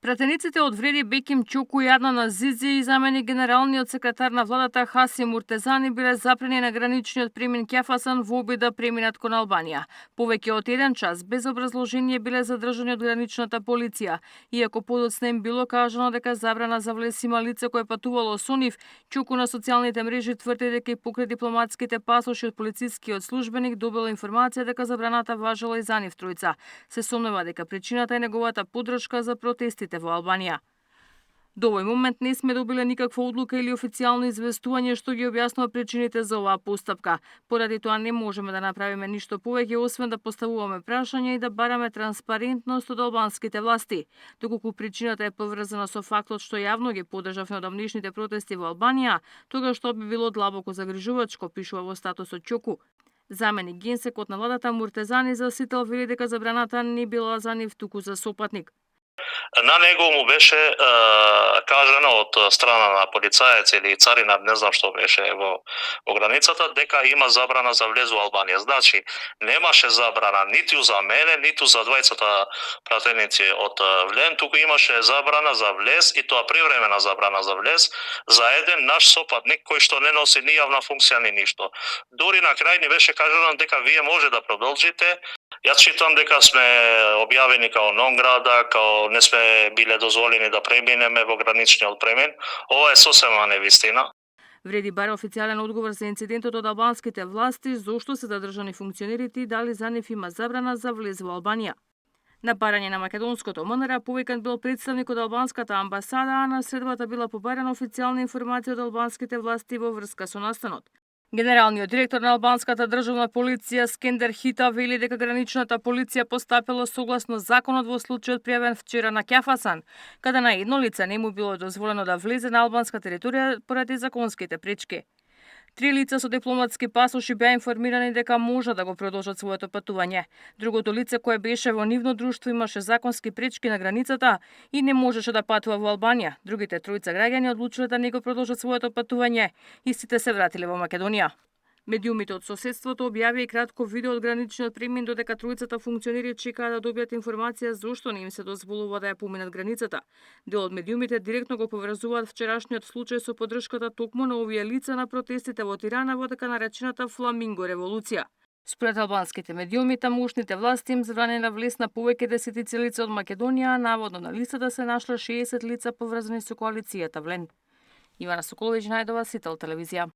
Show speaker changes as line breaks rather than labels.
Пратениците од Вреди Беким Чоку и Аднан Азизи и заменик генералниот секретар на владата Хаси Муртезани биле запрени на граничниот премин Кефасан во обид да преминат кон Албанија. Повеќе од 1 час без образложение биле задржани од граничната полиција. Иако подоцна им било кажано дека забрана за влез има лице кое патувало со нив, Чоку на социјалните мрежи тврди дека и покрај дипломатските пасоши од полицискиот службеник добил информација дека забраната важела и за нив тројца. Се сомнева дека причината е неговата поддршка за протестите во Албанија. До овој момент не сме добиле никаква одлука или официјално известување што ги објаснува причините за оваа постапка. Поради тоа не можеме да направиме ништо повеќе освен да поставуваме прашања и да бараме транспарентност од албанските власти. Доколку причината е поврзана со фактот што јавно ги поддржавме одамнишните протести во Албанија, тогаш тоа би било длабоко загрижувачко, пишува во статусот Чоку. Заменик генсекот на владата Муртезани за Сител вели дека забраната не била за нив туку за сопатник.
На него му беше кажано од страна на полицаец или царина, не знам што беше во границата, дека има забрана за влез во Албанија. Значи, немаше забрана ниту за мене, ниту за двајцата пратеници од Влен, туку имаше забрана за влез и тоа привремена забрана за влез за еден наш сопатник кој што не носи ни јавна функција ни ништо. Дури на крај ни беше кажано дека вие може да продолжите. Јас читам дека сме објавени као нон-града, као не сме биле дозволени да преминеме во граничниот премин. Ова е сосема невистина.
Вреди баре официјален одговор за инцидентот од албанските власти, зошто се задржани функционерите и дали за нив има забрана за влез во Албанија. На барање на македонското МНР повикан бил представник од албанската амбасада, а на средбата била побарана официјална информација од албанските власти во врска со настанот. Генералниот директор на албанската државна полиција Скендер Хита вели дека граничната полиција постапила согласно законот во случајот пријавен вчера на Кефасан, каде на едно лице не му било дозволено да влезе на албанска територија поради законските пречки. 3 лица со дипломатски пасоши беа информирани дека може да го продолжат своето патување. Другото лице кое беше во нивно друштво имаше законски пречки на границата и не можеше да патува во Албанија. Другите тројца граѓани одлучиле да не го продолжат своето патување. Истите се вратиле во Македонија. Медиумите од соседството објавија и кратко видео од граничниот премин додека тројцата функционери чекаа да добијат информација зошто не им се дозволува да ја поминат границата. Дел од медиумите директно го поврзуваат вчерашниот случај со поддршката токму на овие лица на протестите во Тирана во така наречената Фламинго револуција. Според албанските медиуми, тамошните власти им забрани на влез на повеќе десетици лица од Македонија, а наводно на листата се нашле 60 лица поврзани со коалицијата Влен. Ивана Соколовиќ, Најдова, Сител телевизија.